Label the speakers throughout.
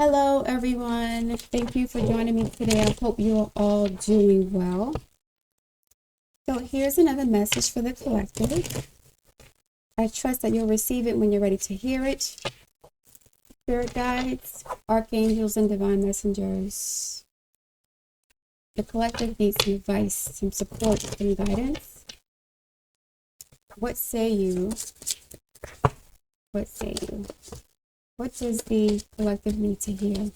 Speaker 1: Hello, everyone. Thank you for joining me today. I hope you're all doing well. So here's another message for the collective. I trust that you'll receive it when you're ready to hear it. Spirit guides, archangels, and divine messengers. The collective needs some advice, some support, and guidance. What say you? What say you? What does the collective need to hear?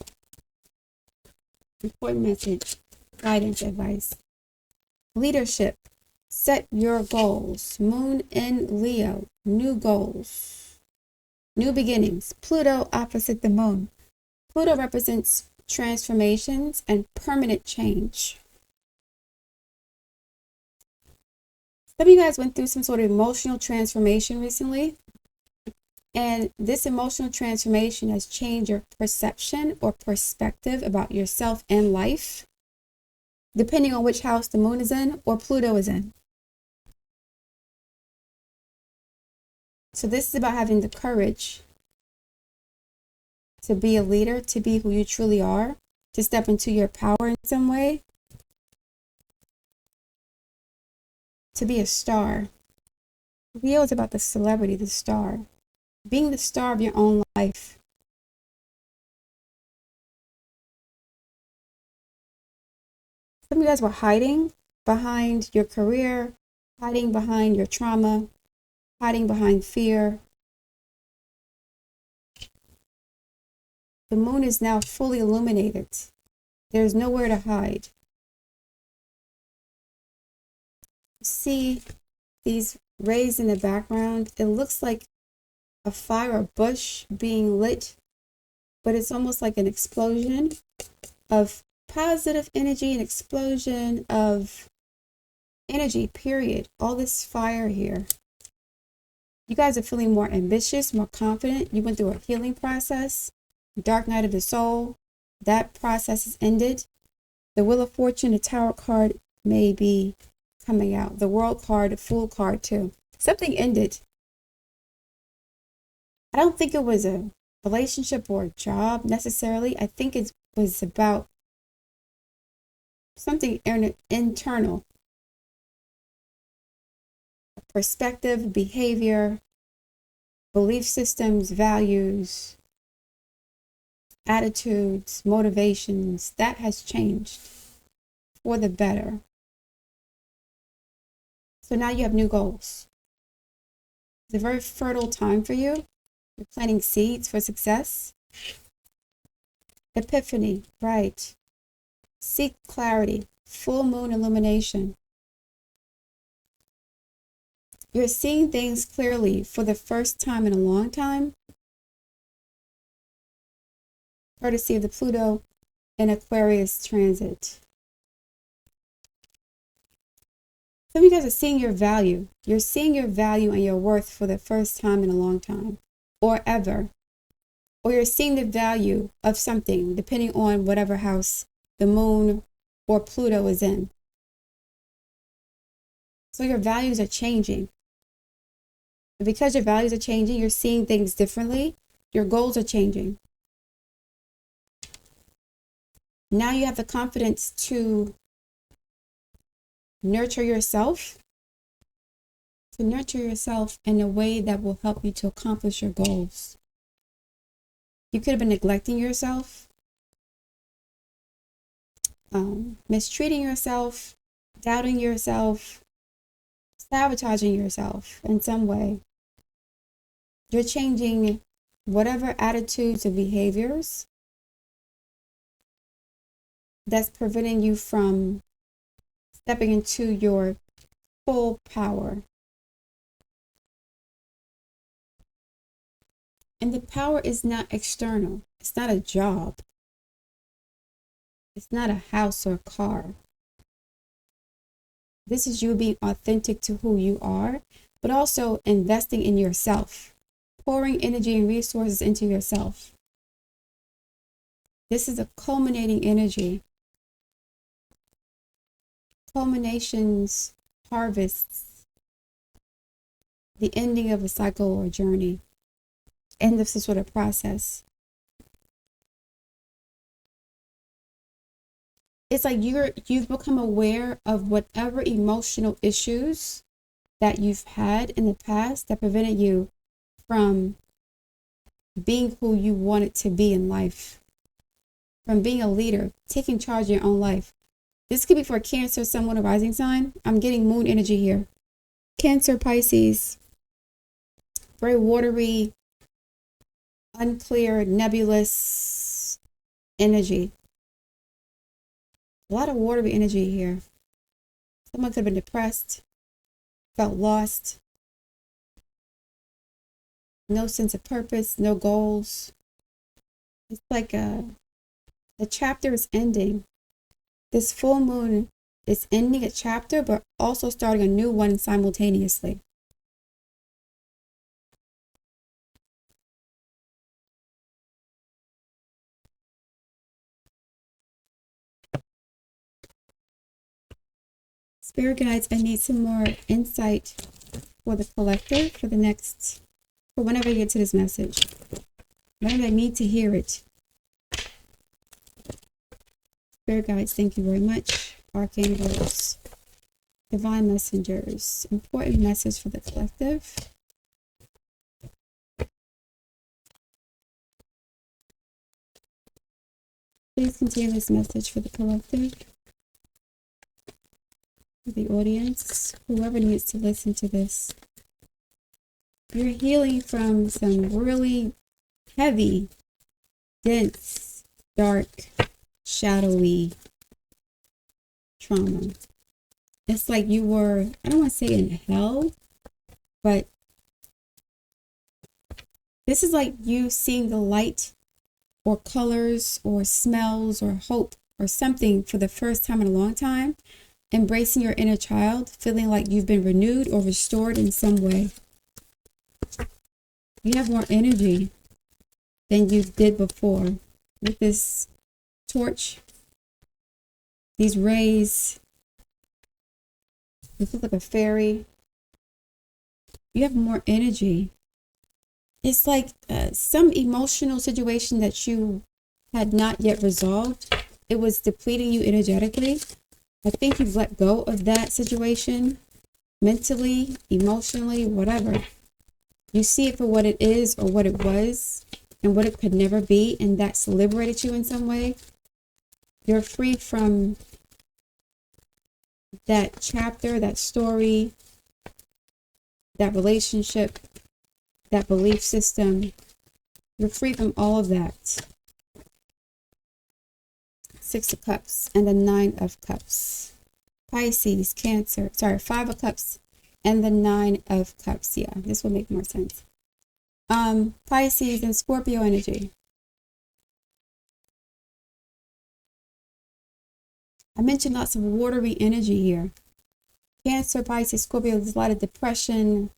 Speaker 1: Important message, guidance, advice. Leadership. Set your goals. Moon in Leo. New goals. New beginnings. Pluto opposite the moon. Pluto represents transformations and permanent change. Some of you guys went through some sort of emotional transformation recently. And this emotional transformation has changed your perception or perspective about yourself and life, depending on which house the moon is in or Pluto is in. So this is about having the courage to be a leader, to be who you truly are, to step into your power in some way, to be a star. Leo is about the celebrity, the star, being the star of your own life. Some of you guys were hiding behind your career, hiding behind your trauma, hiding behind fear. The moon is now fully illuminated. There's nowhere to hide. See these rays in the background? It looks like a fire or bush being lit, but it's almost like an explosion of positive energy, an explosion of energy, period. All this fire here. You guys are feeling more ambitious, more confident. You went through a healing process, dark night of the soul. That process is ended. The Wheel of Fortune, the Tower card may be coming out. The World card, the Fool card too. Something ended. I don't think it was a relationship or a job necessarily. I think it was about something internal. Perspective, behavior, belief systems, values, attitudes, motivations. That has changed for the better. So now you have new goals. It's a very fertile time for you. You're planting seeds for success. Epiphany, right. Seek clarity, full moon illumination. You're seeing things clearly for the first time in a long time, courtesy of the Pluto and Aquarius transit. Some of you guys are seeing your value. You're seeing your value and your worth for the first time in a long time, or ever. Or you're seeing the value of something, depending on whatever house the moon or Pluto is in. So your values are changing. And because your values are changing, you're seeing things differently. Your goals are changing. Now you have the confidence to nurture yourself, in a way that will help you to accomplish your goals. You could have been neglecting yourself, mistreating yourself, doubting yourself, sabotaging yourself in some way. You're changing whatever attitudes or behaviors that's preventing you from stepping into your full power. And the power is not external. It's not a job. It's not a house or a car. This is you being authentic to who you are, but also investing in yourself, pouring energy and resources into yourself. This is a culminating energy. Culminations, harvests, the ending of a cycle or journey, end of some sort of process. it's like you've become aware of whatever emotional issues that you've had in the past that prevented you from being who you wanted to be in life, from being a leader, taking charge of your own life. This could be for Cancer, someone, a rising sign. I'm getting moon energy here. Cancer, Pisces, very watery, unclear, nebulous energy. A lot of watery energy here. Someone could have been depressed, felt lost, no sense of purpose, no goals. It's like the chapter is ending. This full moon is ending a chapter, but also starting a new one simultaneously. Spirit guides, I need some more insight for the collective for whenever I get to this message. Whenever I need to hear it. Spirit guides, thank you very much. Archangels, divine messengers, important message for the collective. Please continue this message for the collective, for the audience, whoever needs to listen to this. You're healing from some really heavy, dense, dark, shadowy trauma. It's like you were, I don't want to say in hell, but this is like you seeing the light or colors or smells or hope or something for the first time in a long time, embracing your inner child, feeling like you've been renewed or restored in some way. You have more energy than you did before with this torch, these rays. This looks like a fairy. You have more energy. It's like some emotional situation that you had not yet resolved. It was depleting you energetically. I think you've let go of that situation mentally, emotionally, whatever. You see it for what it is or what it was and what it could never be, and that's liberated you in some way. You're free from that chapter, that story, that relationship, that belief system. You're free from all of that. Six of Cups and the Nine of Cups. Pisces, Cancer, sorry, Five of Cups and the Nine of Cups. Yeah, this will make more sense. Pisces and Scorpio energy. I mentioned lots of watery energy here. Cancer, Pisces, Scorpio, there's a lot of depression,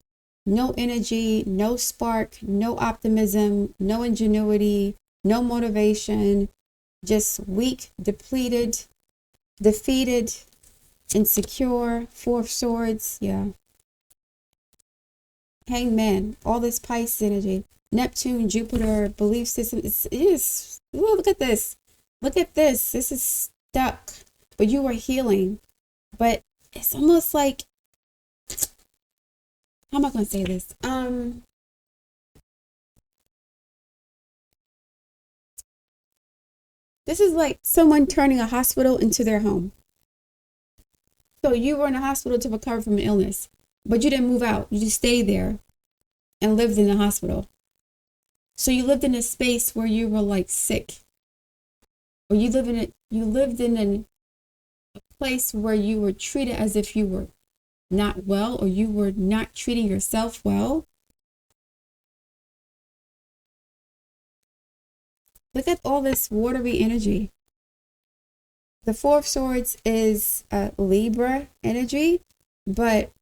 Speaker 1: no energy, no spark, no optimism, no ingenuity, no motivation, just weak, depleted, defeated, insecure. Four of Swords, yeah. Hangman, all this Pisces energy. Neptune, Jupiter, belief system. It is. Ooh, look at this. Look at this. This is stuck. But you are healing. But it's almost like, how am I going to say this? This is like someone turning a hospital into their home. So you were in a hospital to recover from an illness, but you didn't move out. You just stayed there and lived in the hospital. So you lived in a space where you were like sick, or you lived in a place where you were treated as if you were not well, or you were not treating yourself well. Look at all this watery energy. The Four of Swords is Libra energy, but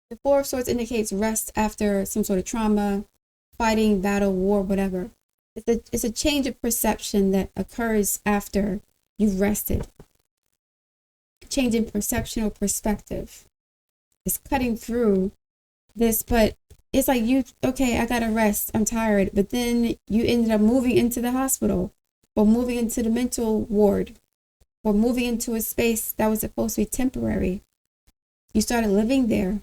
Speaker 1: the Four of Swords indicates rest after some sort of trauma, fighting, battle, war, whatever. It's a change of perception that occurs after you've rested. Change in perception or perspective. It's cutting through this, but it's like okay, I gotta rest, I'm tired, but then you ended up moving into the hospital or moving into the mental ward. or moving into a space that was supposed to be temporary. You started living there.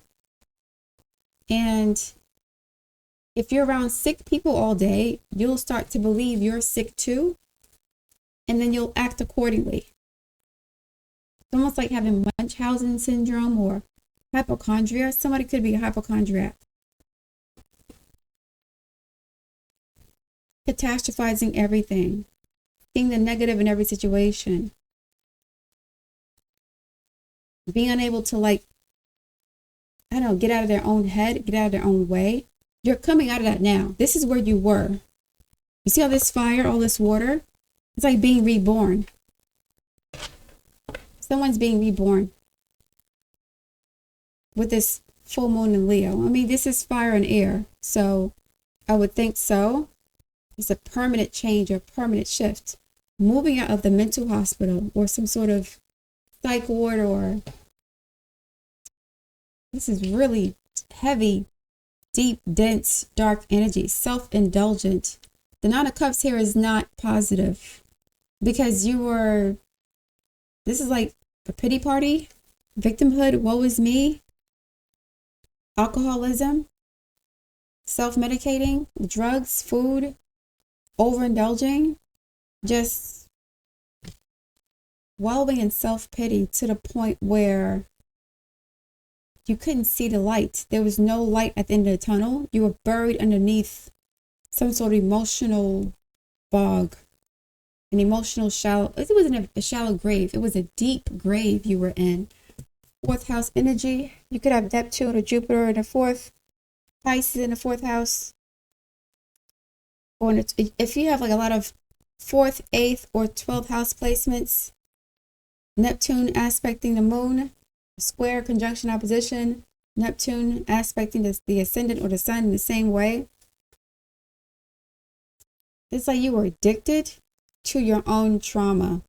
Speaker 1: And if you're around sick people all day, you'll start to believe you're sick too. And then you'll act accordingly. It's almost like having Munchausen syndrome or hypochondria. Somebody could be a hypochondriac. Catastrophizing everything. Seeing the negative in every situation. Being unable to, like, I don't know, get out of their own head, get out of their own way. You're coming out of that now. This is where you were. You see all this fire, all this water? It's like being reborn. Someone's being reborn with this full moon in Leo. I mean, this is fire and air. So I would think so. It's a permanent change or permanent shift. Moving out of the mental hospital or some sort of psych ward, or this is really heavy, deep, dense, dark energy, self-indulgent. The Nine of Cups here is not positive because this is like a pity party, victimhood, woe is me, alcoholism, self-medicating, drugs, food, overindulging, just wallowing in self-pity to the point where you couldn't see the light. There was no light at the end of the tunnel. You were buried underneath some sort of emotional bog, an emotional shallow. It wasn't a shallow grave. It was a deep grave you were in. Fourth house energy. You could have Neptune or Jupiter in the fourth, Pisces in the fourth house. Or if you have like a lot of fourth, eighth, or 12th house placements, Neptune aspecting the moon, square, conjunction, opposition, Neptune aspecting the ascendant or the sun in the same way. It's like you were addicted to your own trauma,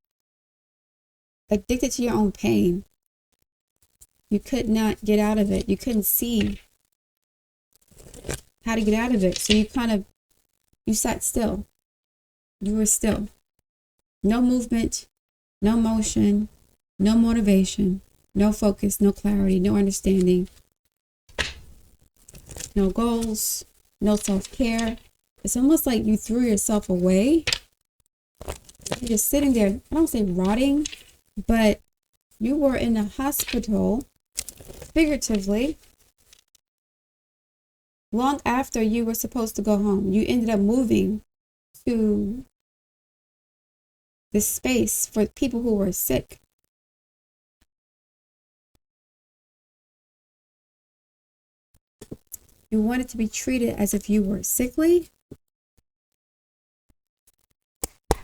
Speaker 1: addicted to your own pain. You could not get out of it. You couldn't see how to get out of it. So you sat still. You were still. No movement, no motion, no motivation, no focus, no clarity, no understanding, no goals, no self-care. It's almost like you threw yourself away. You're just sitting there, I don't say rotting, but you were in a hospital, figuratively, long after you were supposed to go home. You ended up moving to this space for people who were sick. You wanted to be treated as if you were sickly,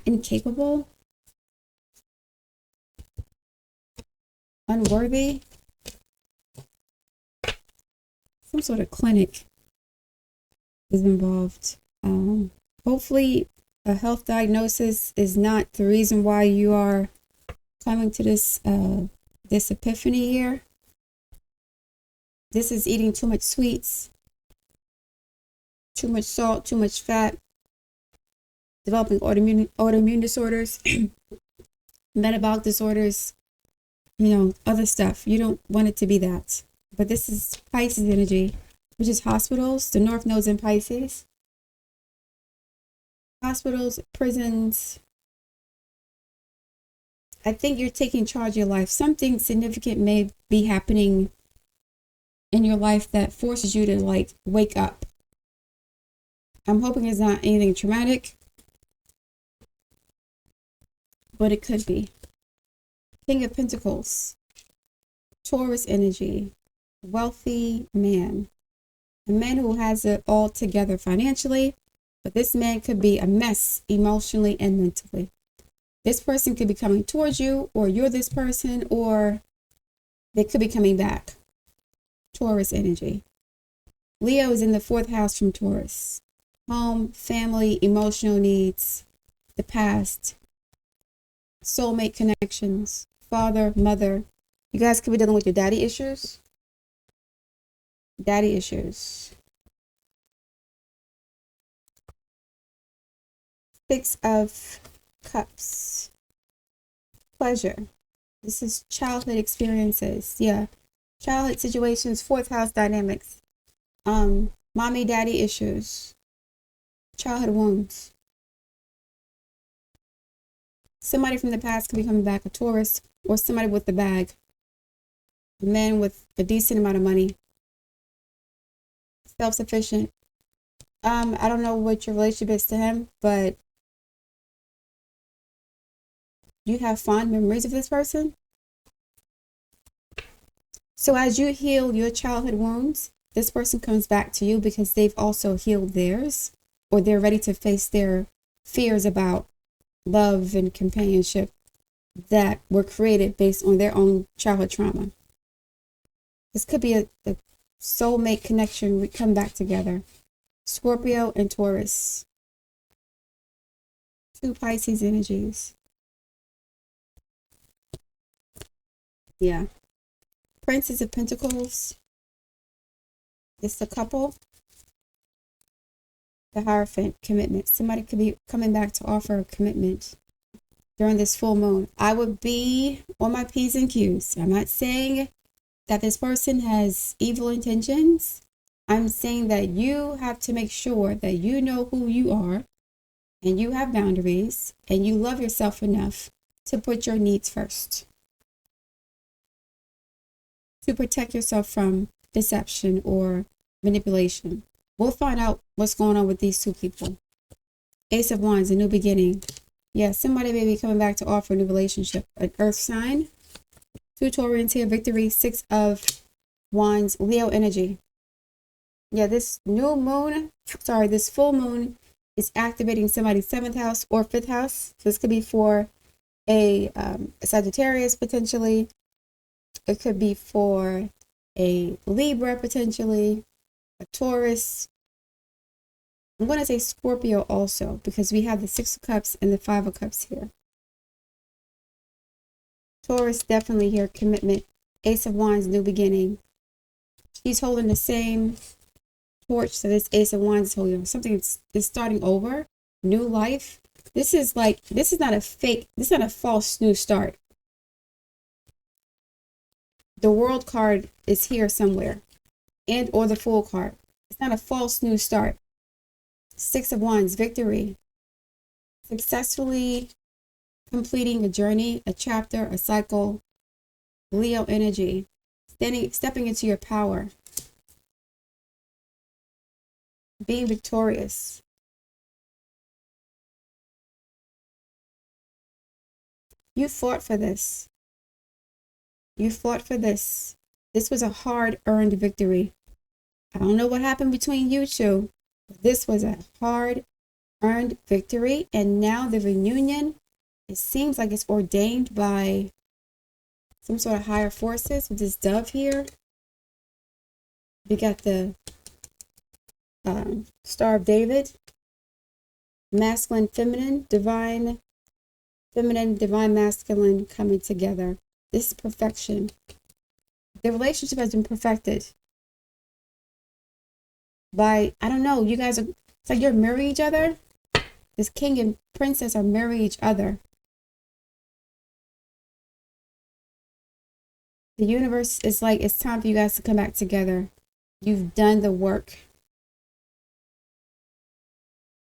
Speaker 1: incapable, unworthy. Some sort of clinic is involved. Hopefully a health diagnosis is not the reason why you are coming to this epiphany here. This is eating too much sweets, too much salt, too much fat, developing autoimmune disorders, metabolic disorders, other stuff. You don't want it to be that. But this is Pisces energy, which is hospitals. The North Node's in Pisces. Hospitals, prisons. I think you're taking charge of your life. Something significant may be happening in your life that forces you to wake up. I'm hoping it's not anything traumatic, but it could be. King of Pentacles, Taurus energy, wealthy man, a man who has it all together financially, but this man could be a mess emotionally and mentally. This person could be coming towards you, or you're this person, or they could be coming back. Taurus energy. Leo is in the fourth house from Taurus. Home, family, emotional needs, the past, soulmate connections, father, mother. You guys could be dealing with your daddy issues. Daddy issues. Six of Cups. pleasure. This is childhood experiences. Yeah. Childhood situations, fourth house dynamics. Mommy, daddy issues. Childhood wounds. Somebody from the past could be coming back, a Taurus, or somebody with the bag. A man with a decent amount of money. Self-sufficient. I don't know what your relationship is to him, but you have fond memories of this person. So as you heal your childhood wounds, this person comes back to you because they've also healed theirs, or they're ready to face their fears about love and companionship that were created based on their own childhood trauma. This could be a soulmate connection. We come back together. Scorpio and Taurus. Two Pisces energies. Yeah. Princess of Pentacles. It's the couple. The Hierophant, commitment. Somebody could be coming back to offer a commitment during this full moon. I would be on my P's and Q's. I'm not saying that this person has evil intentions. I'm saying that you have to make sure that you know who you are and you have boundaries and you love yourself enough to put your needs first, to protect yourself from deception or manipulation. We'll find out what's going on with these two people. Ace of Wands, a new beginning. Yeah, somebody may be coming back to offer a new relationship. An earth sign. Two Taurians here, victory. Six of Wands, Leo energy. Yeah, this new moon, this full moon is activating somebody's 7th house or 5th house. So this could be for a Sagittarius potentially. It could be for a Libra potentially, a Taurus. I'm going to say Scorpio also because we have the 6 of Cups and the 5 of Cups here. Taurus definitely here, commitment. Ace of Wands, new beginning. She's holding the same torch that this Ace of Wands is holding. Something is starting over, new life. This is not a fake, this is not a false new start. The World card is here somewhere, and or the Fool card. It's not a false new start. 6 of Wands, victory. Successfully completing a journey, a chapter, a cycle. Leo energy. Stepping into your power. Being victorious. You fought for this. You fought for this. This was a hard-earned victory. I don't know what happened between you two. This was a hard-earned victory, and now the reunion, it seems like it's ordained by some sort of higher forces with this dove here. We got the Star of David, masculine, feminine, divine masculine coming together. This is perfection. The relationship has been perfected by, I don't know, you guys are, it's like you're mirroring each other. This king and princess are mirroring each other. The universe is like, it's time for you guys to come back together. You've done the work.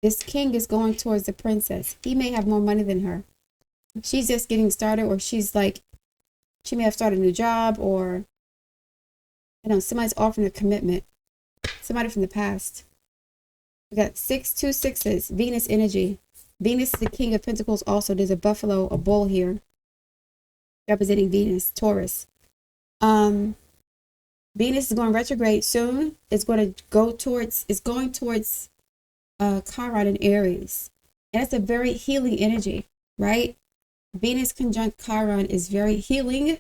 Speaker 1: This king is going towards the princess. He may have more money than her. She's just getting started, or she's like, she may have started a new job, or, I know, somebody's offering a commitment. Somebody from the past. We got 2 6s, Venus energy. Venus is the king of pentacles also. There's a buffalo, a bull here, representing Venus, Taurus. Venus is going retrograde soon. It's going towards Chiron in Aries. And it's a very healing energy, right? Venus conjunct Chiron is very healing,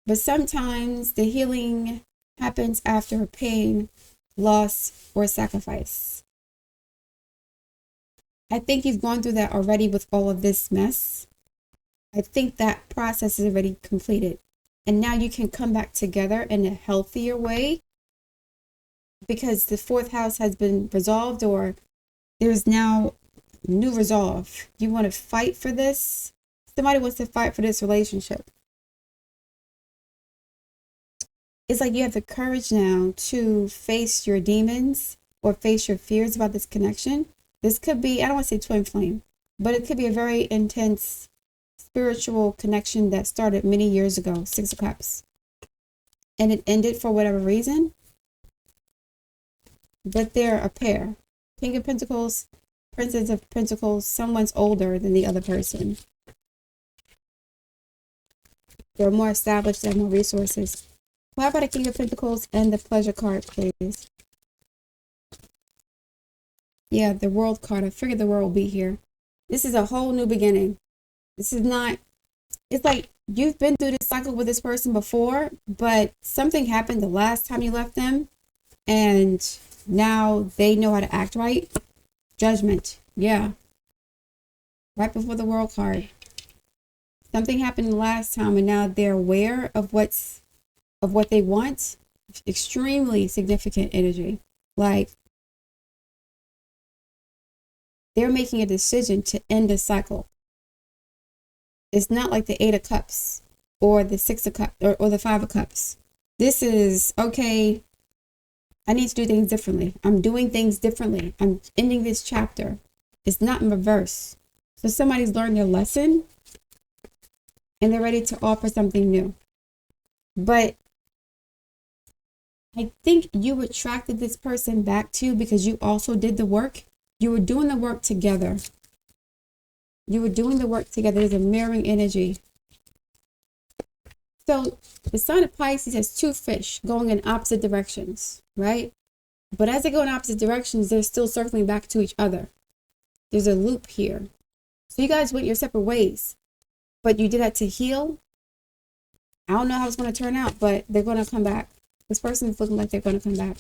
Speaker 1: but sometimes the healing happens after pain, loss, or sacrifice. I think you've gone through that already with all of this mess. I think that process is already completed. And now you can come back together in a healthier way because the 4th house has been resolved, or there's now new resolve. You want to fight for this. Somebody wants to fight for this relationship. It's like you have the courage now to face your demons or face your fears about this connection. This could be, I don't want to say twin flame, but it could be a very intense spiritual connection that started many years ago, Six of Cups. And it ended for whatever reason. But they're a pair. King of Pentacles, Princess of Pentacles, someone's older than the other person. They're more established, they have more resources. How about the King of Pentacles and the Pleasure card, please? Yeah, the World card. I figured the World will be here. This is a whole new beginning. This is not, it's like you've been through this cycle with this person before, but something happened the last time you left them, and now they know how to act right. Judgment. Yeah. Right before the World card. Something happened the last time, and now they're aware of what they want. Extremely significant energy. Like, they're making a decision to end the cycle. It's not like the Eight of Cups or the Six of Cups or the Five of Cups. This is, okay, I need to do things differently. I'm doing things differently. I'm ending this chapter. It's not in reverse. So somebody's learned their lesson and they're ready to offer something new. But I think you attracted this person back to because you also did the work. You were doing the work together. You were doing the work together. There's a mirroring energy. So the sign of Pisces has two fish going in opposite directions, right? But as they go in opposite directions, they're still circling back to each other. There's a loop here. So you guys went your separate ways, but you did that to heal. I don't know how it's going to turn out, but they're going to come back. This person is looking like they're going to come back.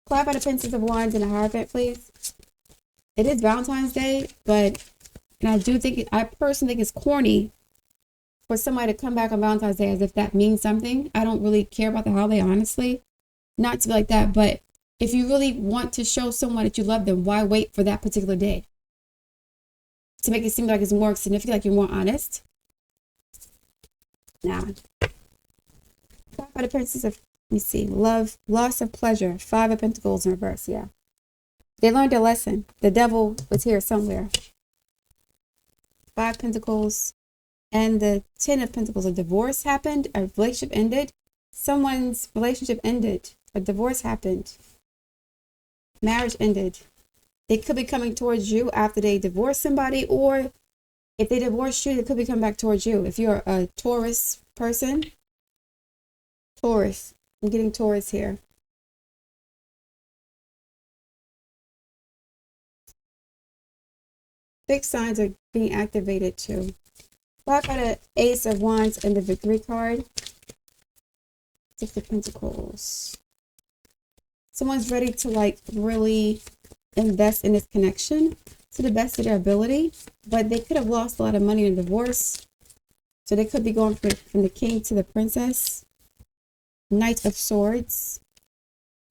Speaker 1: Clap out the Princess of Wands and the Hierophant, please. It is Valentine's Day, but and I do think, I personally think it's corny for somebody to come back on Valentine's Day as if that means something. I don't really care about the holiday, honestly. Not to be like that, but if you really want to show someone that you love them, why wait for that particular day? To make it seem like it's more significant, like you're more honest. Nah. Talk about the Princess of, let me see, love, loss of pleasure, Five of Pentacles in reverse, yeah. They learned a lesson. The devil was here somewhere. Five Pentacles and the Ten of Pentacles. A divorce happened, a relationship ended. Someone's relationship ended. A divorce happened. Marriage ended. They could be coming towards you after they divorce somebody, or if they divorce you, they could be coming back towards you. If you're a Taurus person, Taurus. I'm getting Taurus here. Big signs are being activated too. Well, I got an Ace of Wands and the Victory card. Six of Pentacles. Someone's ready to like really invest in this connection to the best of their ability, but they could have lost a lot of money in a divorce. So they could be going from the King to the Princess. Knight of Swords.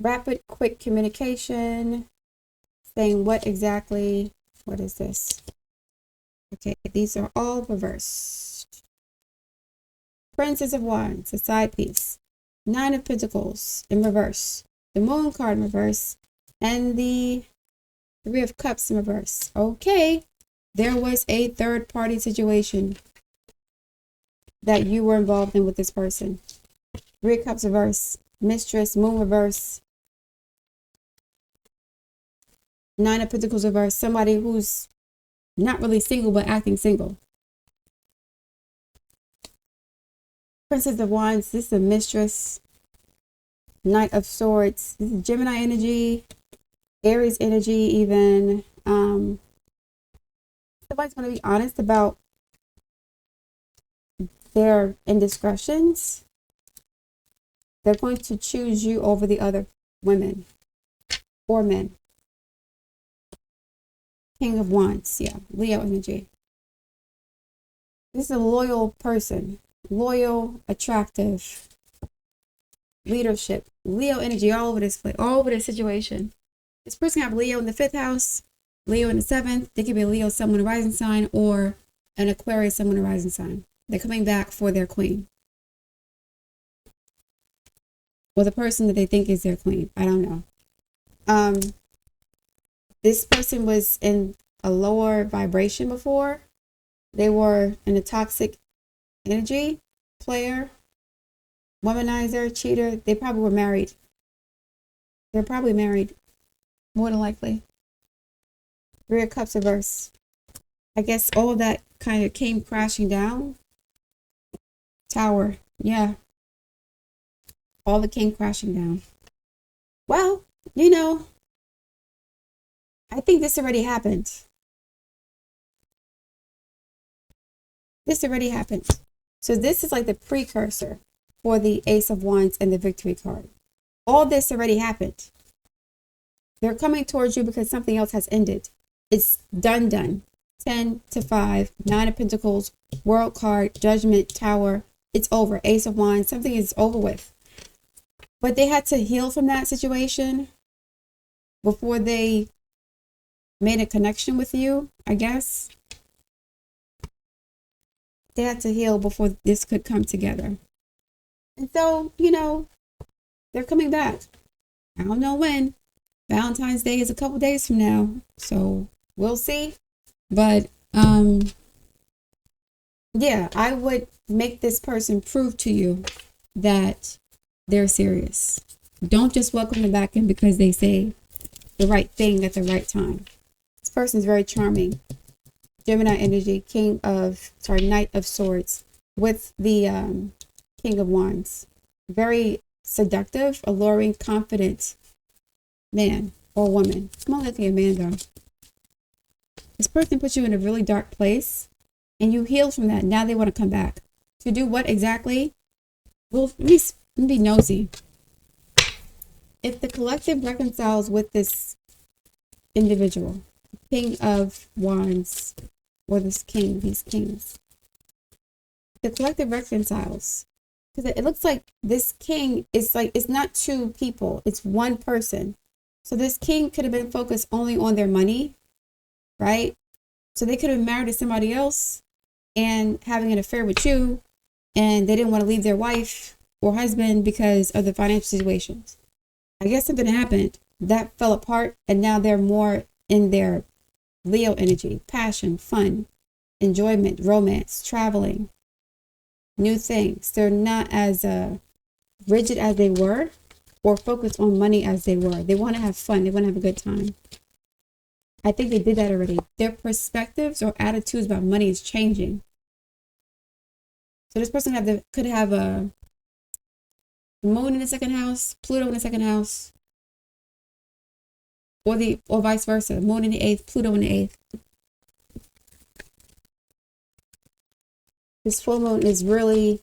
Speaker 1: Rapid, quick communication. Saying what exactly? What is this? Okay, these are all reversed. Princess of Wands, a side piece. Nine of Pentacles in reverse. The Moon card in reverse. And the Three of Cups in reverse. Okay, there was a third party situation that you were involved in with this person. Three of Cups reverse. Mistress, Moon reverse. Nine of Pentacles reverse. Somebody who's not really single, but acting single. Princess of Wands. This is a mistress. Knight of Swords. This is Gemini energy. Aries energy even. Somebody's going to be honest about their indiscretions. They're going to choose you over the other women or men. King of Wands, yeah, Leo energy. This is a loyal person. Loyal, attractive, leadership. Leo energy all over this place, all over this situation. This person have Leo in the 5th house, Leo in the 7th. They could be a Leo, someone, a rising sign, or an Aquarius, someone a rising sign. They're coming back for their queen. Or the person that they think is their queen. I don't know. This person was in a lower vibration before. They were in a toxic energy, player, womanizer, cheater. They probably were married. They're probably married, more than likely. Three of Cups reverse. I guess all of that kind of came crashing down. Tower, yeah. All of it came crashing down. Well, you know, I think this already happened. This already happened. So this is like the precursor for the Ace of Wands and the Victory card. All this already happened. They're coming towards you because something else has ended. It's done. 10 to 5, 9 of Pentacles, World card, Judgment, Tower. It's over. Ace of Wands. Something is over with. But they had to heal from that situation before they made a connection with you, I guess. They had to heal before this could come together. And so, you know, they're coming back. I don't know when. Valentine's Day is a couple days from now. So we'll see. But, yeah, I would make this person prove to you that they're serious. Don't just welcome them back in because they say the right thing at the right time. This person is very charming. Gemini energy, Knight of Swords with the King of Wands. Very seductive, alluring, confident man or woman. I'm only looking at man though. This person puts you in a really dark place and you heal from that. Now they want to come back. To do what exactly? Well, let me be nosy. If the collective reconciles with this individual, King of Wands, or this king, these kings, the collective reconciles, because it looks like this king is like, it's not two people, it's one person. So this king could have been focused only on their money, right? So they could have been married to somebody else and having an affair with you, and they didn't want to leave their wife or husband because of the financial situations. I guess something happened that fell apart, and now they're more in their Leo energy, passion, fun, enjoyment, romance, traveling, new things. They're not as rigid as they were or focused on money as they were. They want to have fun. They want to have a good time. I think they did that already. Their perspectives or attitudes about money is changing. So this person could have a moon in the second house, Pluto in the second house, or vice versa. Moon in the 8th, Pluto in the 8th. This full moon is really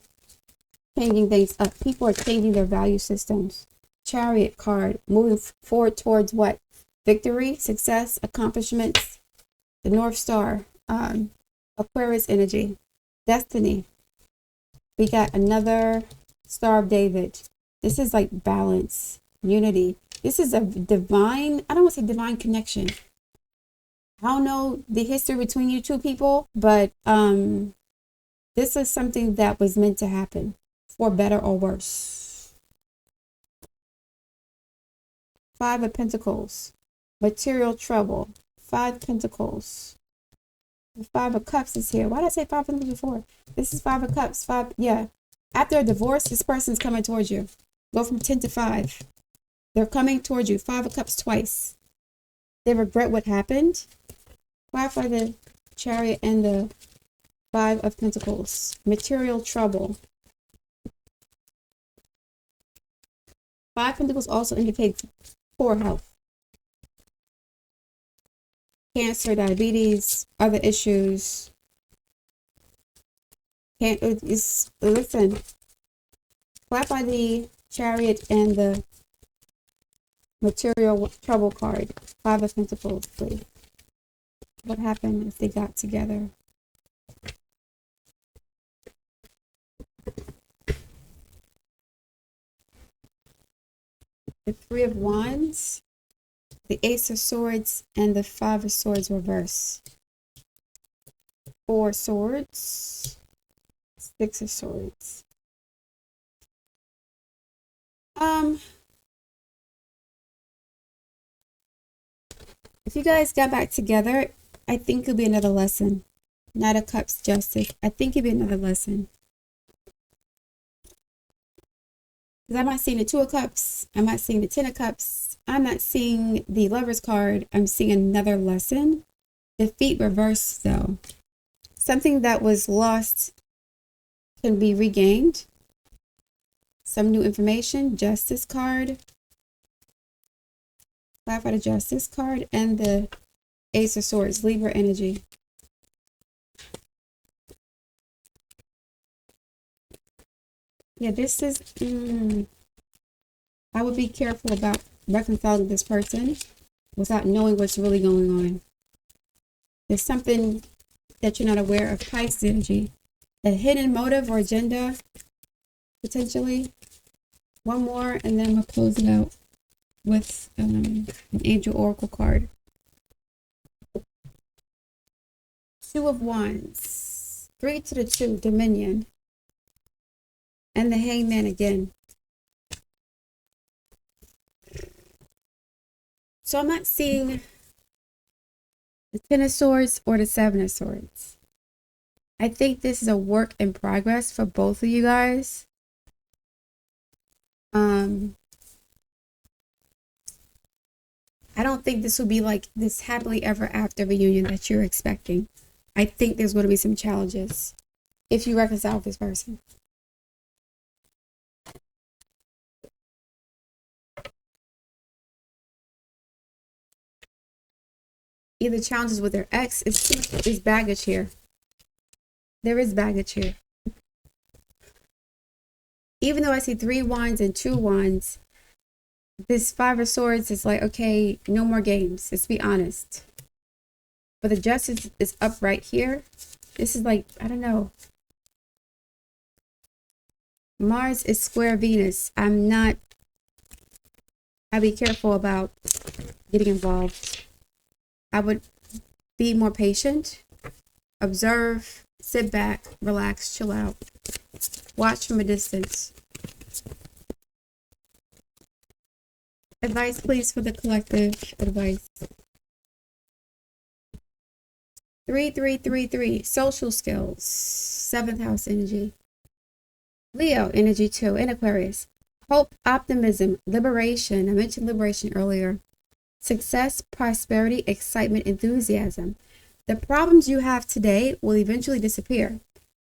Speaker 1: changing things up. People are changing their value systems. Chariot card, moving forward towards what? Victory, success, accomplishments, the North Star, Aquarius energy, destiny. We got another Star of David. This is like balance, unity. This is a divine, I don't want to say divine connection. I don't know the history between you two people, but this is something that was meant to happen, for better or worse. 5 of Pentacles, material trouble. 5 Pentacles. The 5 of Cups is here. Why did I say 5 of Pentacles before? This is 5 of Cups. 5, yeah. After a divorce, this person's coming towards you. Go from 10 to 5. They're coming towards you. 5 of Cups twice. They regret what happened. Why for the Chariot and the 5 of Pentacles? Material trouble. 5 Pentacles also indicates poor health. Cancer, diabetes, other issues. Listen. Clap by the Chariot and the material trouble card. 5 of Pentacles, please. What happened if they got together? The 3 of Wands, the Ace of Swords, and the 5 of Swords reverse. Four of Swords, Six of Swords. If you guys got back together, I think it'll be another lesson. Knight of Cups, Justice. I think it'll be another lesson. Because I'm not seeing the Two of Cups. I'm not seeing the Ten of Cups. I'm not seeing the Lover's card. I'm seeing another lesson. Defeat reversed, though. Something that was lost can be regained. Some new information. Justice card. Clarify the Justice card. And the Ace of Swords. Libra energy. Yeah, this is... I would be careful about reconciling this person without knowing what's really going on. There's something that you're not aware of. Pisces energy. A hidden motive or agenda, potentially. One more, and then we'll close it out with an Angel Oracle card. Two of Wands. 3 to the 2, Dominion. And the Hangman again. So I'm not seeing the Ten of Swords or the Seven of Swords. I think this is a work in progress for both of you guys. I don't think this will be like this happily ever after reunion that you're expecting. I think there's going to be some challenges if you reconcile with this person. Either challenges with their ex. Is baggage here. There is baggage here. Even though I see 3 wands and 2 wands, this 5 of Swords is like, okay, no more games. Let's be honest. But the Justice is up right here. This is like, I don't know. Mars is square Venus. I'd be careful about getting involved. I would be more patient, observe, sit back, relax, chill out, watch from a distance. Advice, please, for the collective advice. 3, social skills, 7th house energy. Leo energy 2, and Aquarius. Hope, optimism, liberation. I mentioned liberation earlier. Success, prosperity, excitement, enthusiasm. The problems you have today will eventually disappear.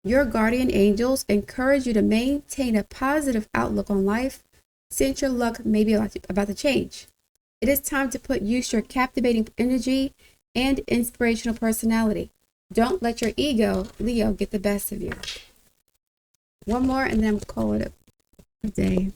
Speaker 1: Your guardian angels encourage you to maintain a positive outlook on life, since your luck may be about to change. It is time to put use your captivating energy and inspirational personality. Don't let your ego, Leo, get the best of you. One more, and then we'll call it a day.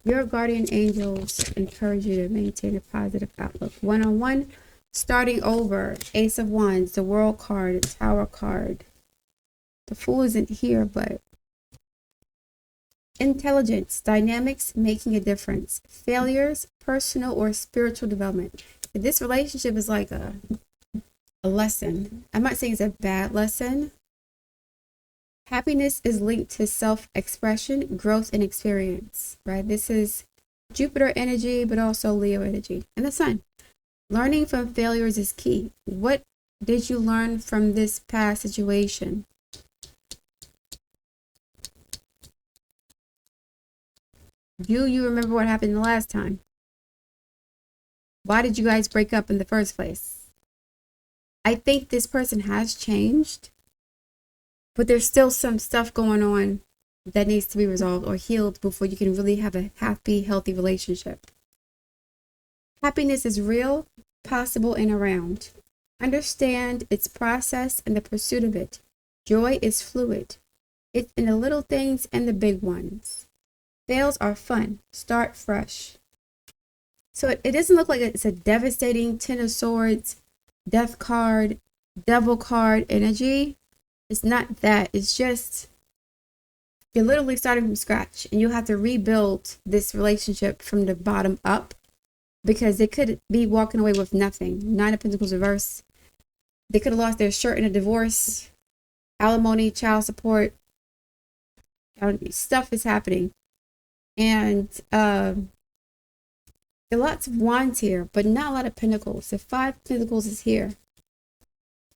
Speaker 1: Your guardian angels encourage you to maintain a positive outlook. One-on-one, starting over. Ace of Wands, the World card, the Tower card. The Fool isn't here, but intelligence, dynamics, making a difference. Failures, personal or spiritual development. This relationship is like a lesson. I'm not saying it's a bad lesson. Happiness is linked to self-expression, growth, and experience, right? This is Jupiter energy, but also Leo energy. And the Sun. Learning from failures is key. What did you learn from this past situation? Do you remember what happened the last time? Why did you guys break up in the first place? I think this person has changed, but there's still some stuff going on that needs to be resolved or healed before you can really have a happy, healthy relationship. Happiness is real, possible, and around. Understand its process and the pursuit of it. Joy is fluid. It's in the little things and the big ones. Fails are fun. Start fresh. So it doesn't look like it's a devastating Ten of Swords, Death card, Devil card energy. It's not that. It's just you're literally starting from scratch and you have to rebuild this relationship from the bottom up. because they could be walking away with nothing. Nine of Pentacles reverse. They could have lost their shirt in a divorce, alimony, child support. Stuff is happening. And there are lots of wands here, but not a lot of pentacles. The Five of Pentacles is here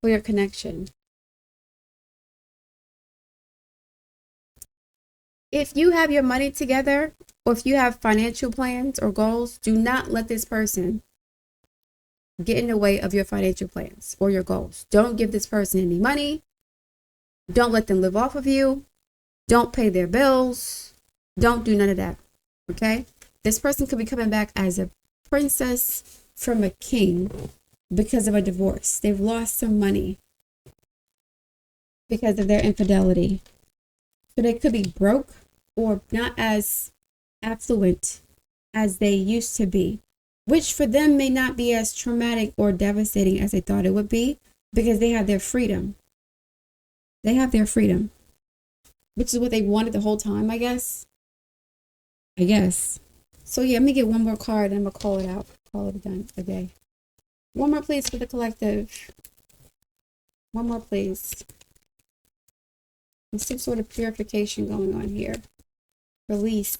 Speaker 1: for your connection. If you have your money together, or if you have financial plans or goals, do not let this person get in the way of your financial plans or your goals. Don't give this person any money. Don't let them live off of you. Don't pay their bills. Don't do none of that. Okay? This person could be coming back as a princess from a king because of a divorce. They've lost some money because of their infidelity. So they could be broke or not as affluent as they used to be, which for them may not be as traumatic or devastating as they thought it would be, because they have their freedom. They have their freedom, which is what they wanted the whole time, I guess. So yeah, let me get one more card and I'm gonna call it out. Call it done a day. One more, please, for the collective. One more, please. There's some sort of purification going on here. Release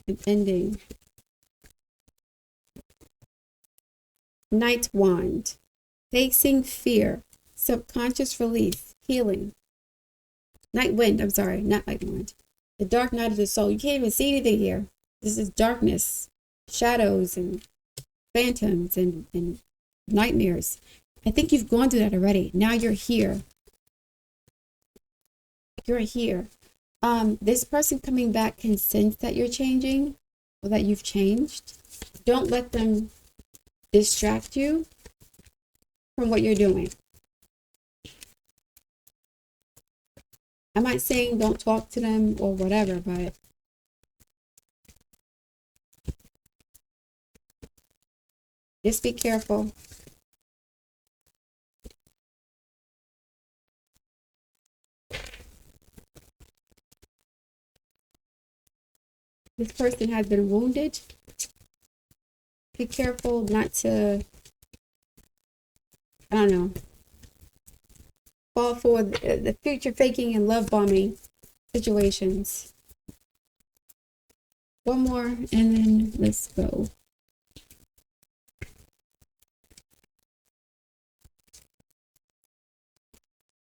Speaker 1: and ending. Night Wand. Facing fear. Subconscious release. Healing. Night Wind. I'm sorry, not Night Wand. The dark night of the soul. You can't even see anything here. This is darkness. Shadows and phantoms and nightmares. I think you've gone through that already. Now you're here. You're here. This person coming back can sense that you're changing or that you've changed. Don't let them distract you from what you're doing. I'm not saying don't talk to them or whatever, but just be careful. This person has been wounded. Be careful not to, I don't know, fall for the future faking and love bombing situations. One more and then let's go.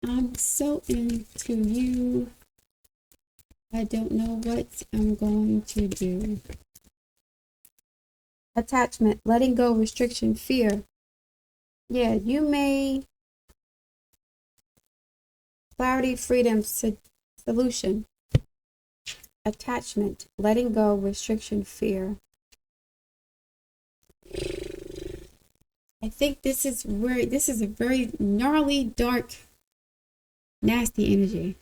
Speaker 1: I'm so into you. I don't know what I'm going to do. Attachment, letting go, restriction, fear. Yeah, you may. Clarity, freedom, solution. Attachment, letting go, restriction, fear. I think this is a very gnarly, dark, nasty energy.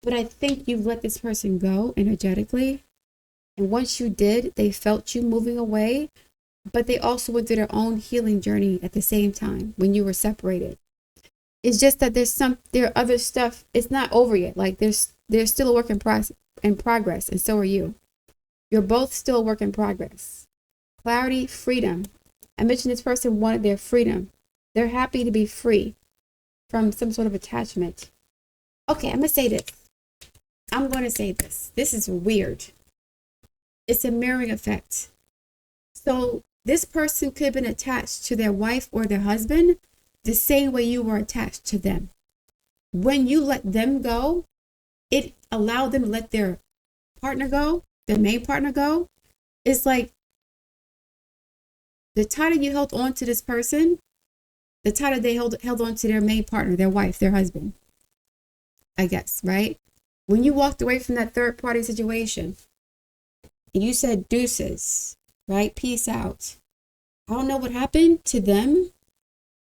Speaker 1: But I think you've let this person go energetically. And once you did, they felt you moving away, but they also went through their own healing journey at the same time when you were separated. It's just that there are other stuff. It's not over yet. Like there's still a work in progress, and so are you. You're both still a work in progress. Clarity, freedom. I mentioned this person wanted their freedom. They're happy to be free from some sort of attachment. Okay, I'm going to say this. This is weird. It's a mirroring effect. So this person could have been attached to their wife or their husband the same way you were attached to them. When you let them go, it allowed them to let their partner go, their main partner go. It's like the tighter you held on to this person, the tighter they held on to their main partner, their wife, their husband. I guess, right? When you walked away from that third party situation and you said deuces, right? Peace out. I don't know what happened to them,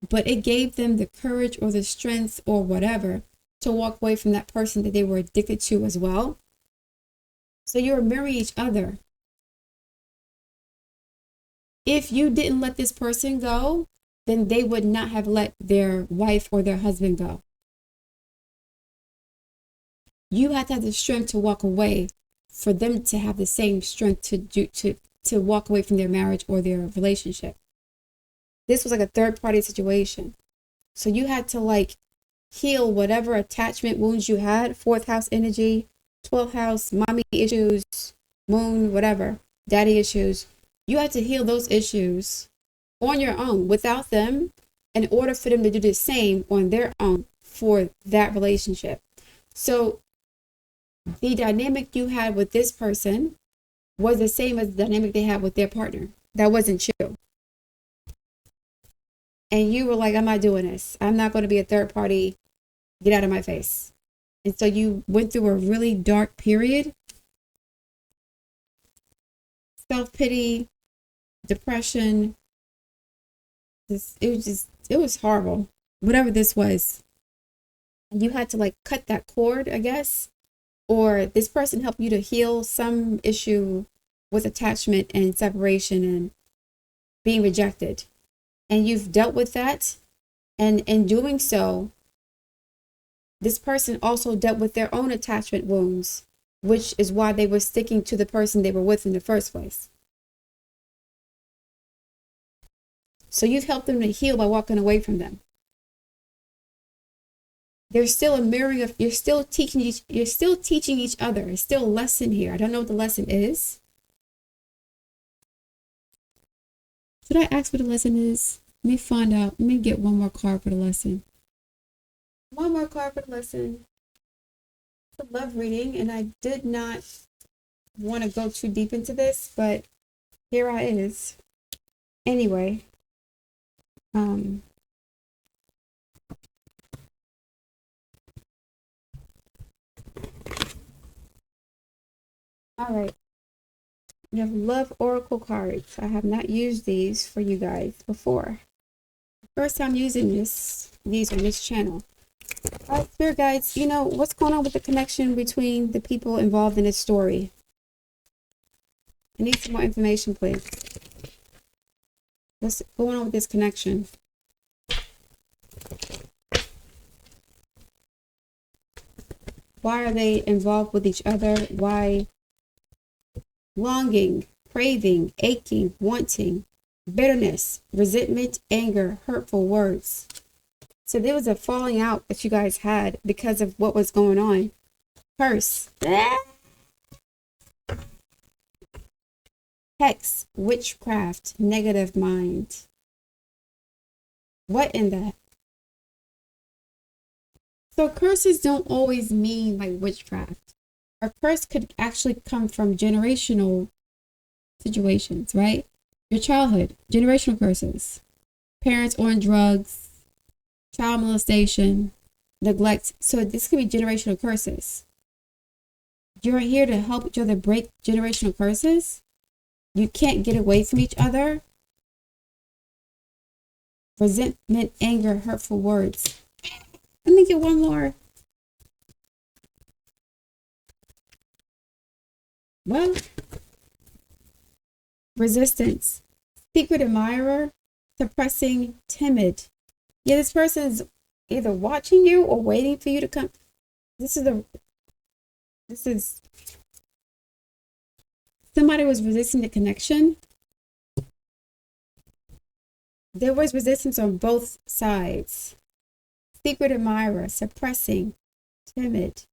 Speaker 1: but it gave them the courage or the strength or whatever to walk away from that person that they were addicted to as well. So you're mirroring each other. If you didn't let this person go, then they would not have let their wife or their husband go. You have to have the strength to walk away for them to have the same strength to to walk away from their marriage or their relationship. This was like a third party situation. So you had to like heal whatever attachment wounds you had, fourth house energy, 12th house, mommy issues, moon, whatever, daddy issues. You had to heal those issues on your own without them in order for them to do the same on their own for that relationship. So the dynamic you had with this person was the same as the dynamic they had with their partner. That wasn't you. And you were like, I'm not doing this. I'm not going to be a third party. Get out of my face. And so you went through a really dark period. Self-pity, depression. It was horrible. Whatever this was. You had to like cut that cord, I guess. Or this person helped you to heal some issue with attachment and separation and being rejected. And you've dealt with that. And in doing so, this person also dealt with their own attachment wounds, which is why they were sticking to the person they were with in the first place. So you've helped them to heal by walking away from them. There's still a mirroring of, you're still teaching each other. There's still a lesson here. I don't know what the lesson is. Should I ask what the lesson is? Let me find out. Let me get one more card for the lesson. One more card for the lesson. It's a love reading, and I did not want to go too deep into this, but here I is. Anyway, all right. We have love oracle cards. I have not used these for you guys before. First time using these on this channel. All right, spirit guides, you know, what's going on with the connection between the people involved in this story? I need some more information, please. What's going on with this connection? Why are they involved with each other? Why? Longing, craving, aching, wanting, bitterness, resentment, anger, hurtful words. So there was a falling out that you guys had because of what was going on. Curse. Hex, witchcraft, negative mind. What in the? So curses don't always mean like witchcraft. A curse could actually come from generational situations, right? Your childhood, generational curses. Parents on drugs, child molestation, neglect. So this could be generational curses. You're here to help each other break generational curses. You can't get away from each other. Resentment, anger, hurtful words. Let me get one more. Well, resistance, secret admirer, suppressing, timid. Yeah, this person is either watching you or waiting for you to come. This is somebody was resisting the connection. There was resistance on both sides. Secret admirer, suppressing, timid,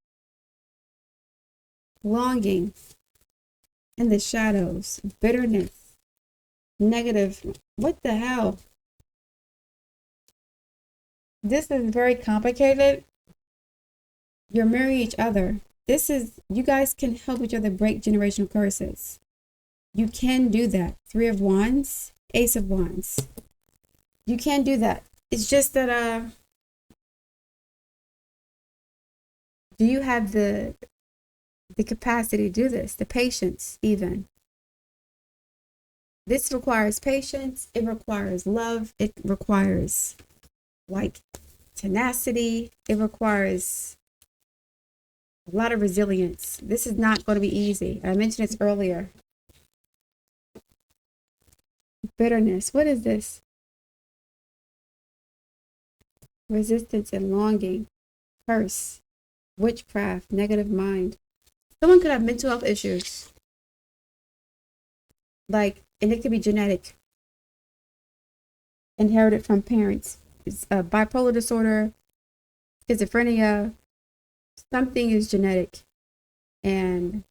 Speaker 1: longing. In the shadows, bitterness, negative. What the hell? This is very complicated. You're mirroring each other. You guys can help each other break generational curses. You can do that. 3 of Wands, Ace of Wands. You can do that. It's just that, do you have the capacity to do this, the patience even? This requires patience, it requires love, it requires like tenacity, it requires a lot of resilience. This is not going to be easy. I mentioned this earlier. Bitterness, what is this? Resistance and longing, curse, witchcraft, negative mind. Someone could have mental health issues. Like, and it could be genetic, inherited from parents. It's a bipolar disorder, schizophrenia, something is genetic. And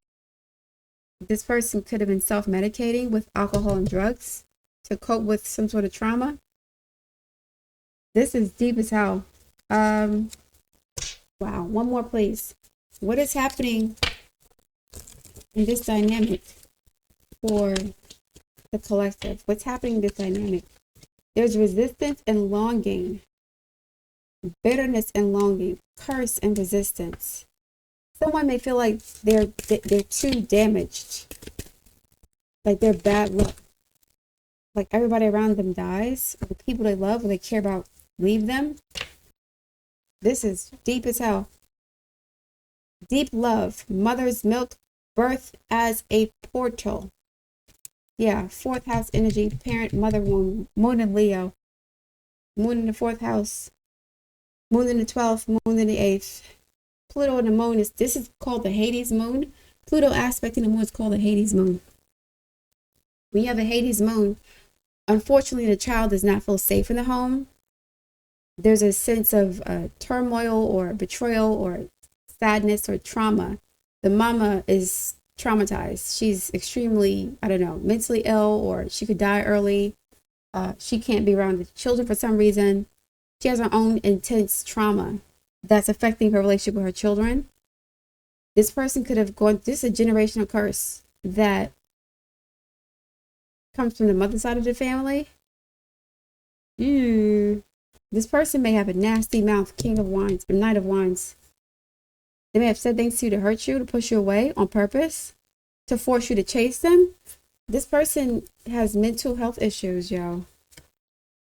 Speaker 1: this person could have been self-medicating with alcohol and drugs to cope with some sort of trauma. This is deep as hell. Wow, one more please. What is happening in this dynamic for the collective? What's happening in this dynamic? There's resistance and longing, bitterness and longing, curse and resistance. Someone may feel like they're too damaged, like they're bad luck, like everybody around them dies, or the people they love or they care about leave them. This is deep as hell. Deep love, mother's milk, birth as a portal. Yeah, fourth house energy, parent, mother womb, moon in Leo, moon in the fourth house, moon in the 12th, moon in the 8th. Pluto and the moon this is called the Hades moon. Pluto aspect in the moon is called the Hades moon. When you have a Hades moon, unfortunately, the child does not feel safe in the home. There's a sense of turmoil or betrayal or sadness or trauma. The mama is traumatized. She's extremely, I don't know, mentally ill, or she could die early. She can't be around the children for some reason. She has her own intense trauma that's affecting her relationship with her children. This person could have gone, this is a generational curse that comes from the mother side of the family. This person may have a nasty mouth, king of wands, or knight of wands. They may have said things to you to hurt you, to push you away on purpose, to force you to chase them. This person has mental health issues, yo.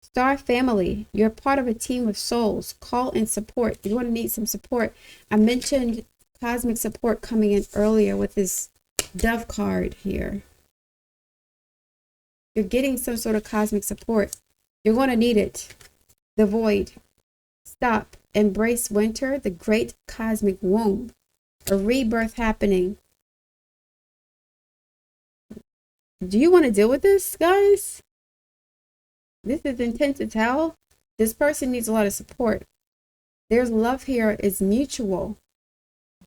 Speaker 1: Star family, you're part of a team of souls. Call in support. You want to need some support. I mentioned cosmic support coming in earlier with this dove card here. You're getting some sort of cosmic support. You're going to need it. The void. Stop. Embrace winter, the great cosmic womb. A rebirth happening. Do you want to deal with this, guys? This is intense as hell. This person needs a lot of support. There's love here is mutual,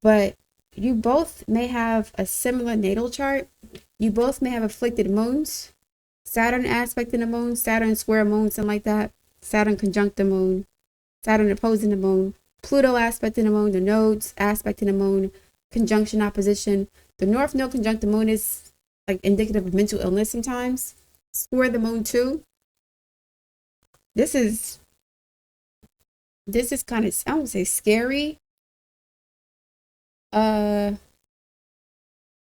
Speaker 1: but you both may have a similar natal chart. You both may have afflicted moons. Saturn aspect in the moon, Saturn square moon, something like that. Saturn conjunct the moon, Saturn opposing the moon, Pluto aspect in the moon, the nodes aspect in the moon, conjunction opposition. The North Node conjunct the moon is like indicative of mental illness sometimes. Square the moon too. This is kind of, I won't say scary. Let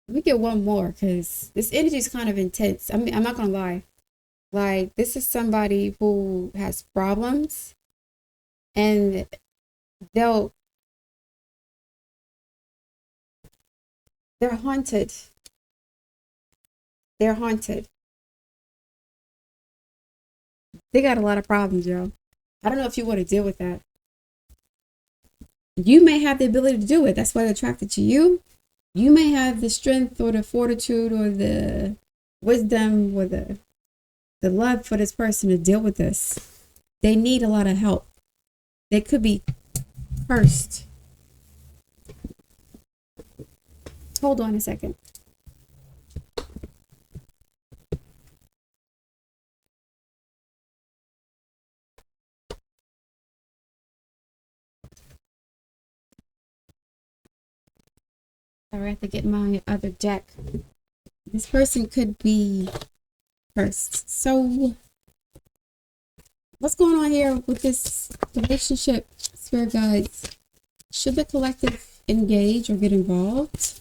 Speaker 1: me get one more because this energy is kind of intense. I mean, I'm not gonna lie. Like, this is somebody who has problems, and they're haunted. They're haunted. They got a lot of problems, yo. I don't know if you want to deal with that. You may have the ability to do it. That's why they're attracted to you. You may have the strength or the fortitude or the wisdom or the love for this person to deal with this. They need a lot of help. They could be cursed. Hold on a second. I have to get my other deck. This person could be cursed. So, what's going on here with this relationship, spirit guides? Should the collective engage or get involved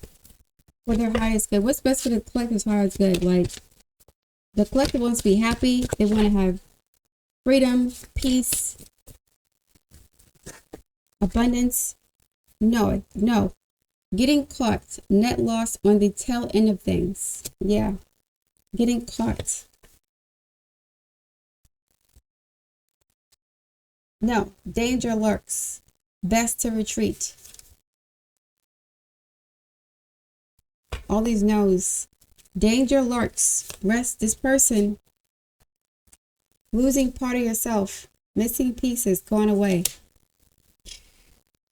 Speaker 1: for their highest good? What's best for the collective's highest good? Like, the collective wants to be happy. They want to have freedom, peace, abundance. No. Getting caught, net loss on the tail end of things. Yeah, getting caught. No, danger lurks. Best to retreat. All these no's. Danger lurks. Rest. This person losing part of yourself, missing pieces, going away.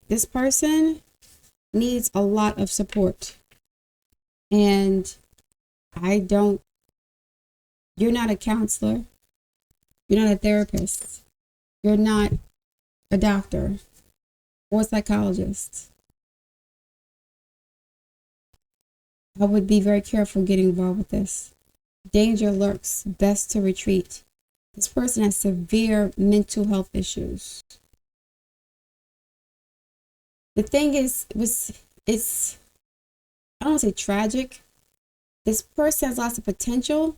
Speaker 1: This person needs a lot of support. And you're not a counselor. You're not a therapist. You're not a doctor or a psychologist. I would be very careful getting involved with this. Danger lurks. Best to retreat. This person has severe mental health issues. The thing is, it's, I don't want to say tragic. This person has lots of potential.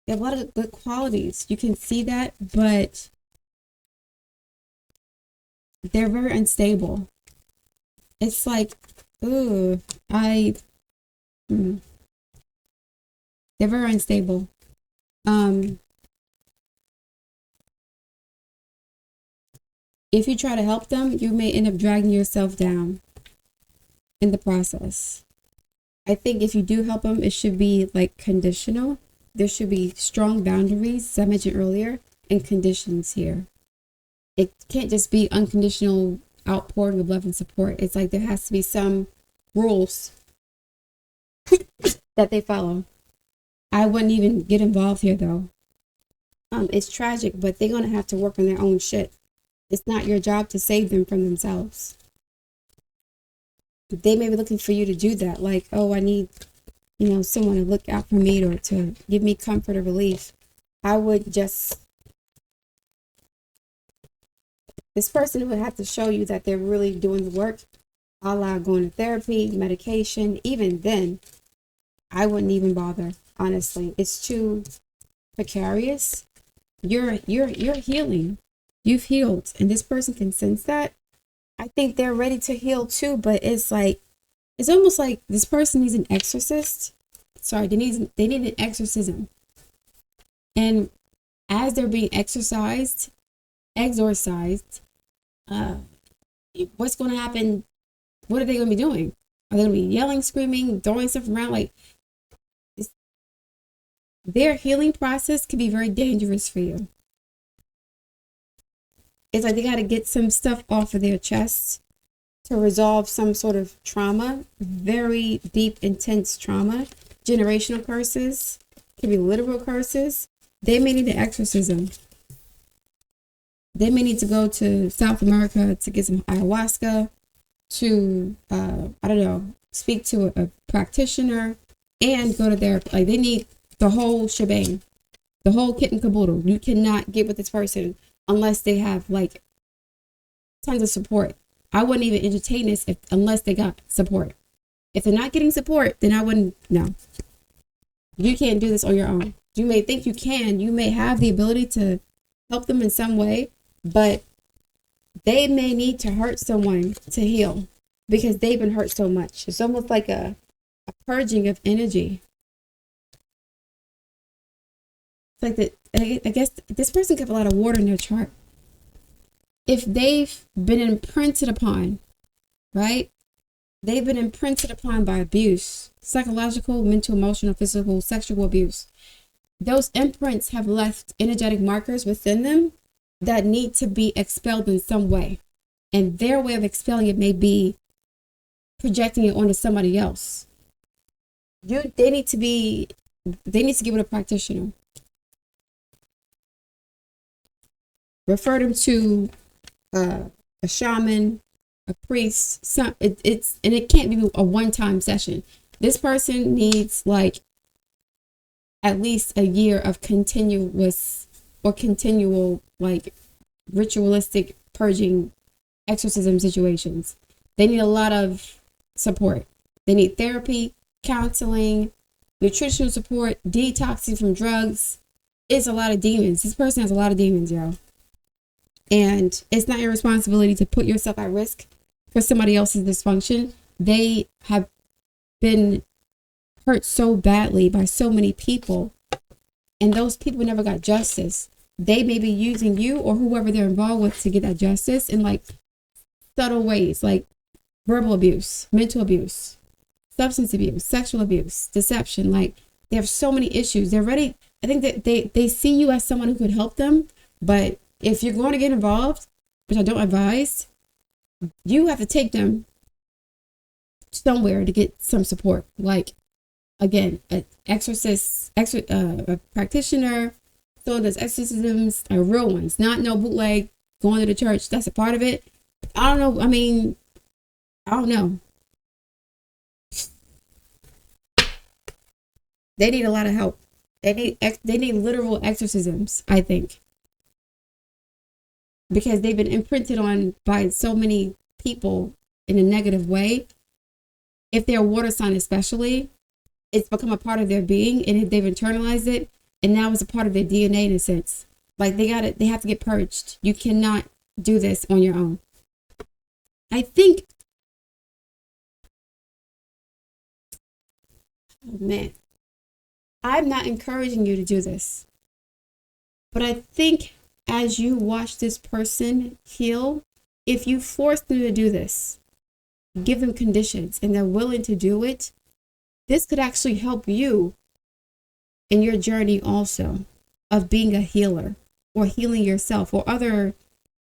Speaker 1: They have a lot of good qualities. You can see that, but they're very unstable. It's like, ooh, they're very unstable. If you try to help them, you may end up dragging yourself down in the process. I think if you do help them, it should be like conditional. There should be strong boundaries, as I mentioned earlier, and conditions here. It can't just be unconditional outpouring of love and support. It's like there has to be some rules that they follow. I wouldn't even get involved here though. It's tragic, but they're going to have to work on their own shit. It's not your job to save them from themselves. They may be looking for you to do that. Like, oh, I need, someone to look out for me or to give me comfort or relief. I would just, this person would have to show you that they're really doing the work, a la going to therapy, medication. Even then, I wouldn't even bother, honestly. It's too precarious. You're healing. You've healed, and this person can sense that. I think they're ready to heal too, but it's almost like this person needs an exorcist. Sorry, they need an exorcism. And as they're being exorcised, what's going to happen? What are they going to be doing? Are they going to be yelling, screaming, throwing stuff around? Like, their healing process can be very dangerous for you. It's like they got to get some stuff off of their chests to resolve some sort of trauma, very deep, intense trauma, generational curses, can be literal curses. They may need an exorcism. They may need to go to South America to get some ayahuasca, to, speak to a practitioner and go to therapy. Like, they need the whole shebang, the whole kit and caboodle. You cannot get with this person unless they have like tons of support. I wouldn't even entertain this unless they got support. If they're not getting support, then I wouldn't. No, you can't do this on your own. You may think you can. You may have the ability to help them in some way, but they may need to hurt someone to heal because they've been hurt so much. It's almost like a purging of energy. It's like that. I guess this person could have a lot of water in their chart. If they've been imprinted upon, right? They've been imprinted upon by abuse, psychological, mental, emotional, physical, sexual abuse. Those imprints have left energetic markers within them that need to be expelled in some way. And their way of expelling it may be projecting it onto somebody else. They need to get with a practitioner. Refer them to a shaman, a priest. It can't be a one-time session. This person needs like at least a year of continual like ritualistic purging exorcism situations. They need a lot of support. They need therapy, counseling, nutritional support, detoxing from drugs. It's a lot of demons. This person has a lot of demons, y'all. And it's not your responsibility to put yourself at risk for somebody else's dysfunction. They have been hurt so badly by so many people, and those people never got justice. They may be using you or whoever they're involved with to get that justice in like subtle ways, like verbal abuse, mental abuse, substance abuse, sexual abuse, deception. Like, they have so many issues. They're ready. I think that they see you as someone who could help them. But if you're going to get involved, which I don't advise, you have to take them somewhere to get some support. Like, again, an exorcist, a practitioner, so does exorcisms, are real ones, not no bootleg going to the church. That's a part of it. I don't know. I mean, I don't know. They need a lot of help. They need literal exorcisms, I think, because they've been imprinted on by so many people in a negative way. If they're a water sign, especially, it's become a part of their being, and they've internalized it, and now it's a part of their DNA in a sense. Like, they have to get purged. You cannot do this on your own. I think, oh man, I'm not encouraging you to do this, but I think as you watch this person heal, if you force them to do this, give them conditions, and they're willing to do it, this could actually help you in your journey also of being a healer or healing yourself or other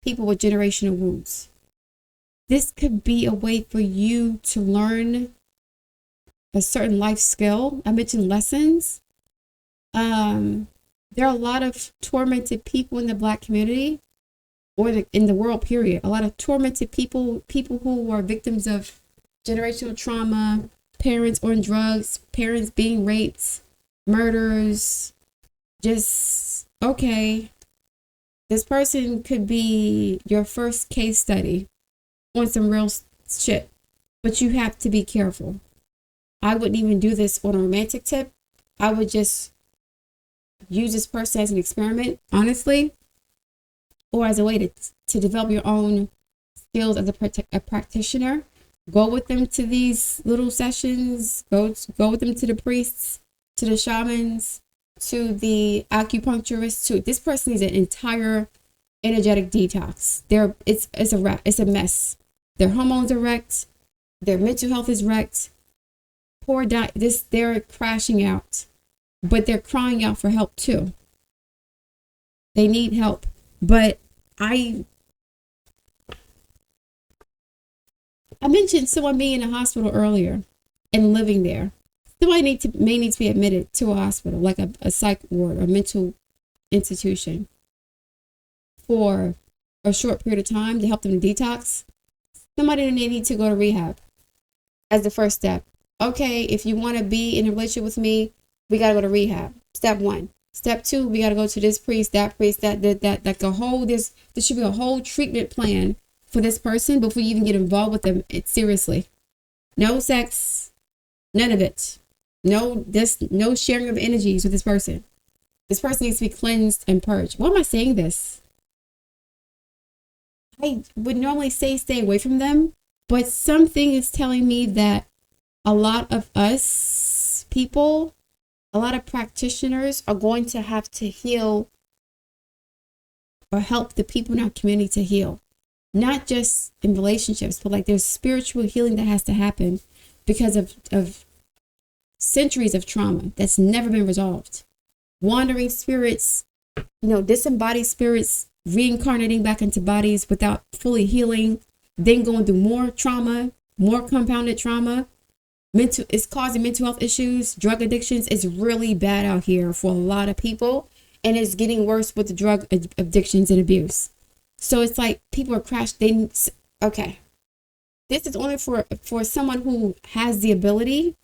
Speaker 1: people with generational wounds. This could be a way for you to learn a certain life skill. I mentioned lessons. There are a lot of tormented people in the Black community, or in the world, period. A lot of tormented people who are victims of generational trauma, parents on drugs, parents being raped, murders. Just, okay, this person could be your first case study on some real shit, but you have to be careful. I wouldn't even do this on a romantic tip. I would just use this person as an experiment, honestly, or as a way to develop your own skills as a practitioner. Go with them to these little sessions. Go with them to the priests, to the shamans, to the acupuncturists. To this person needs an entire energetic detox. It's a mess. Their hormones are wrecked. Their mental health is wrecked. Poor diet. They're crashing out, but they're crying out for help too. They need help, but I mentioned someone being in a hospital earlier and living there. Somebody may need to be admitted to a hospital, like a psych ward or mental institution, for a short period of time to help them detox. Somebody may need to go to rehab as the first step. Okay, if you want to be in a relationship with me, we got to go to rehab. Step 1. Step 2, we got to go to this priest, that, like there should be a whole treatment plan for this person before you even get involved with them. Seriously. No sex, none of it. No sharing of energies with this person. This person needs to be cleansed and purged. Why am I saying this? I would normally say stay away from them, but something is telling me that a lot of us people, a lot of practitioners are going to have to heal or help the people in our community to heal. Not just in relationships, but like there's spiritual healing that has to happen because of centuries of trauma that's never been resolved. Wandering spirits, disembodied spirits reincarnating back into bodies without fully healing, then going through more trauma, more compounded trauma. It's causing mental health issues, drug addictions. It's really bad out here for a lot of people, and it's getting worse with the drug addictions and abuse. So it's like people are crashed. Okay, this is only for someone who has the ability,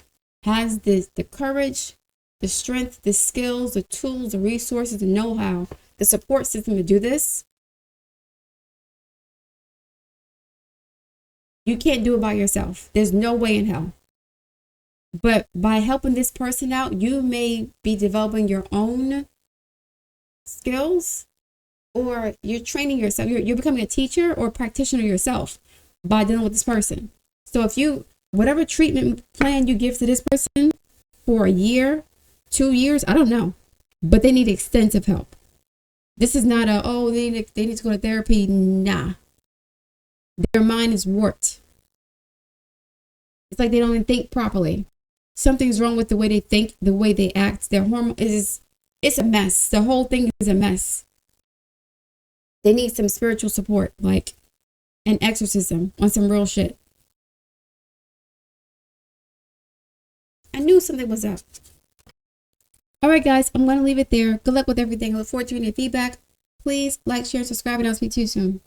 Speaker 1: has the courage, the strength, the skills, the tools, the resources, the know-how, the support system to do this. You can't do it by yourself. There's no way in hell. But by helping this person out, you may be developing your own skills, or you're training yourself. You're becoming a teacher or a practitioner yourself by dealing with this person. So whatever treatment plan you give to this person for a year, 2 years, I don't know, but they need extensive help. This is not they need to go to therapy. Nah. Their mind is warped. It's like they don't even think properly. Something's wrong with the way they think, the way they act. Their hormone it's a mess. The whole thing is a mess. They need some spiritual support, like an exorcism on some real shit. I knew something was up. All right, guys, I'm going to leave it there. Good luck with everything. I look forward to your feedback. Please like, share, subscribe, and I'll speak to you soon.